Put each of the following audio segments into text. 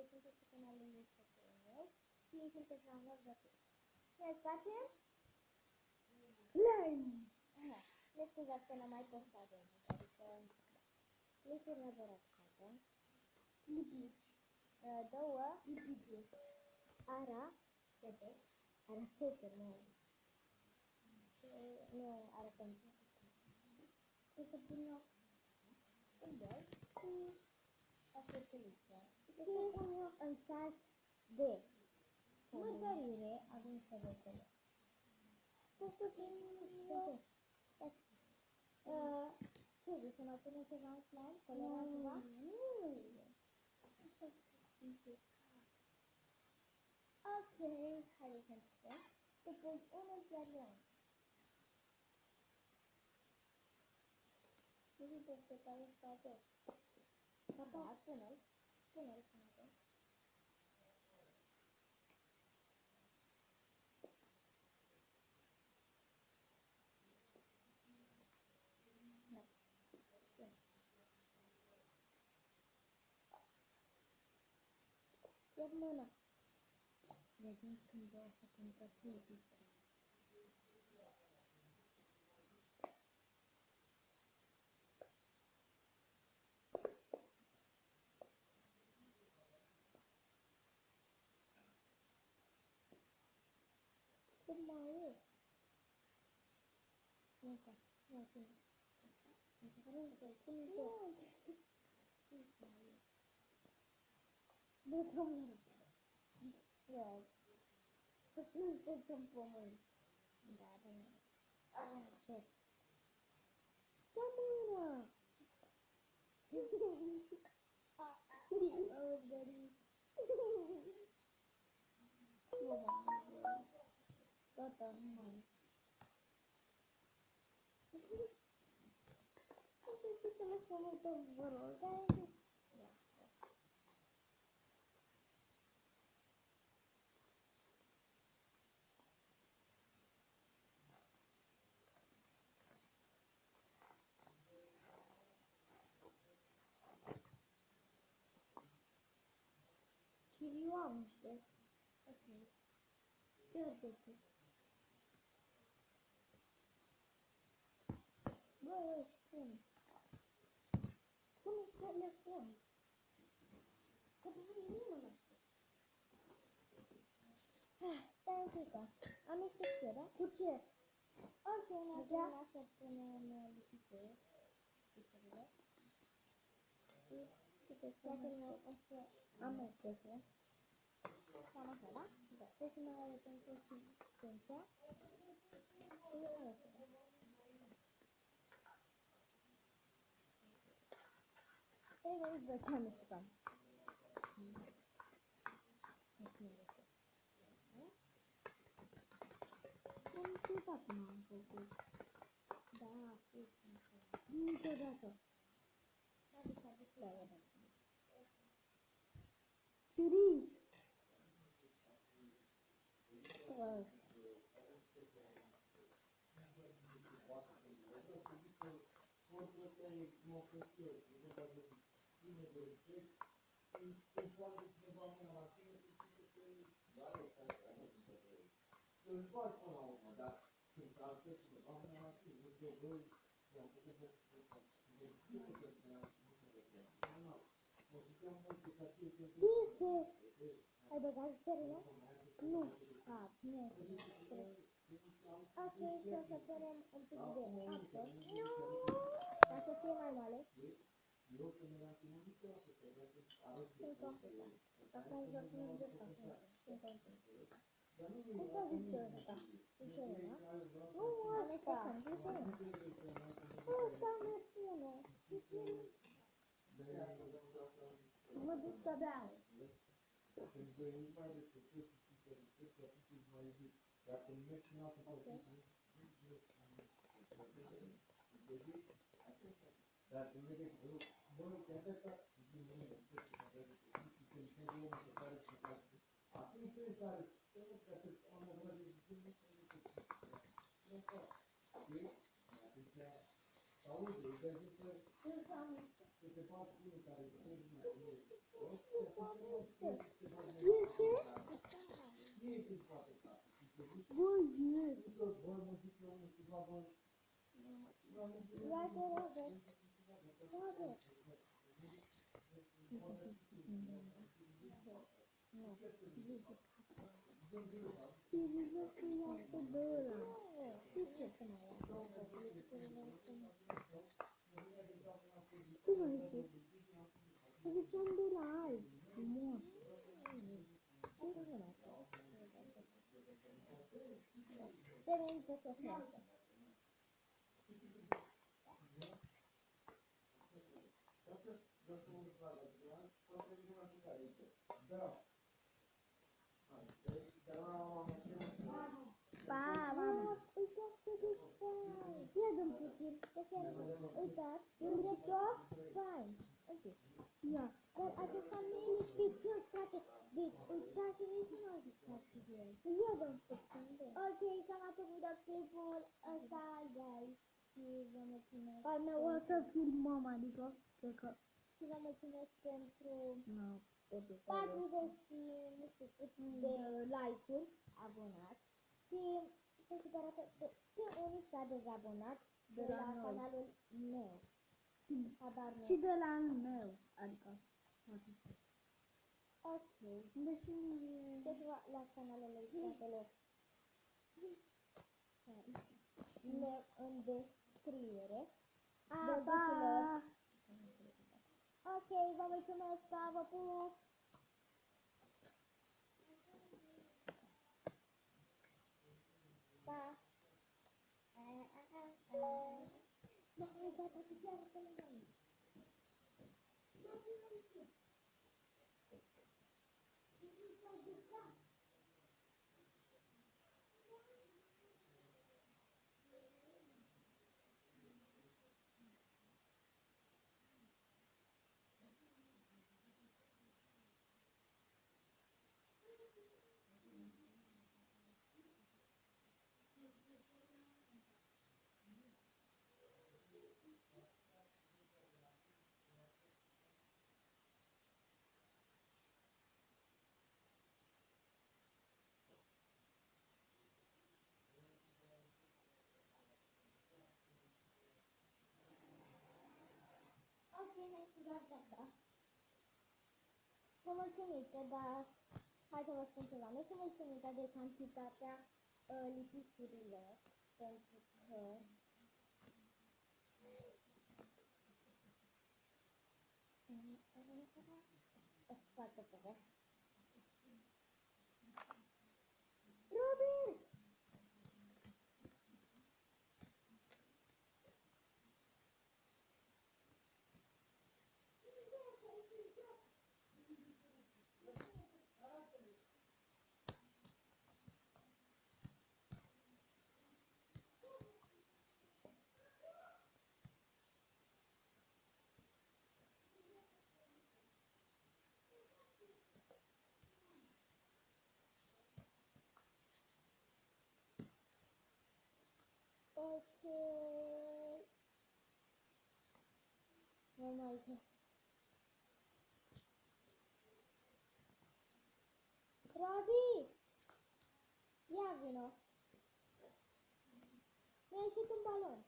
sunteți pe canalul Instagram meu și sunteți la un loc gratuit. Noi facem slime! Ne scuzați că n-am mai postat de mult, adică lucruri laboratoare, lipici, două lipici, ara, super, nu arătăm și să pun eu în doi și o furculiță. Și să pun eu în sas de mărgărire, avem să vedem. Să pun eu ce, să mai punem ceva în slime? Colorăm ceva? Nu! Ok, haideți să începem. Să pun unul pe lung. Nu știu pe care îl face. Da, pune-l. Pune-l până atunci. Da. Pune. Iar mâna. Vedem când o să pun pe fizică. Cum mai e? Nu, nu, nu. Nu știu în pământ. Da, bine. Așa. Da, mână! Gata, nu mai. Nu să lăsăm uităm, vă rog. Și eu am niște. Ok. Ce arăți? Bă, spune. Spune să le spun. Că nu are nimeni. Stai un pic. Am instrucție, da? Cu ce? Ok, ne-a terminat să punem lipițe. Lipițele. Și pe spatele o să amestece. Cam așa, da? Da. Deci mai arătăm consistența. Și amestecăm. Ei, vezi, bă, ce amestecăm. Niciodată n-am făcut. Da, niciodată. Ciurici! Dise! Ai băgat cerul? Nu. A, nu. Ok, și o să punem un pic de apă. Nu! Ca să fie mai moale. Încă un pic. Acum să punem de apă. Încă un pic. Cum să zice ăsta? Glicerina? Nu, ăsta! Glicerina. Ăsta mi spune. Mă duc să beau. Ok. Iată, Robert. Robert. Nu. Siri, să iasă de ăla. De ce să mai iasă? Cum ai zis? Să ziceam de la alb, frumos. Trebuie să se facă. Pa, mama. Uitați de fain. Ia dă-mi puțin. Uitați, e un dreptor fain. Uite. Ia. Dar acesta nu e nici picior, frate. Deci, uitați, nici nu a jucat cu el. Ia dă-mi puțin. Ok, cam atât cu clipul ăsta, guys. Și vă mulțumesc. Al meu o să filmăm, adică, cred că. Și vă mulțumesc pentru 40, nu știu cât, de like-uri, abonați. Și să știu arată că unii s-a dezabonat de la canalul meu. Și de la al meu, adică. Ok. Deși deci la canalele fratelor meu în descriere. Băguților. Ok, vă mulțumesc, pa, vă pup! Pa! Nu, uitați, chiar să nu mai. Ok, hai să doar gata. Vă mulțumită, dar hai să vă spun ceva. Nu sunt mulțumită de cantitatea lipisurilor, pentru că o scoate pe ea. Robert! Ok. Oh my god. Robi! Ia vino. Mi-a ieșit un balon.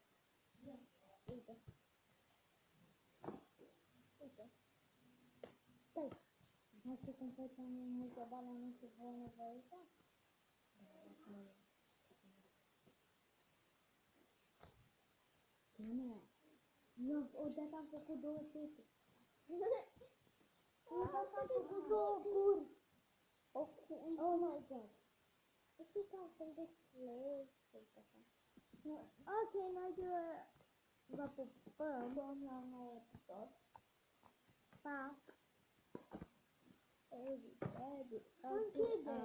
Uite. Uite. Stai. Nu știu cum facem multe balone și voi nu vă uitați? Bine. Eu odată am făcut 2 fete. Odată am făcut 2 curi. Oh my god. Știi că am făcut de slave. Ok, noi vă pupăm. Vom la un nou episod. Pa. Închide.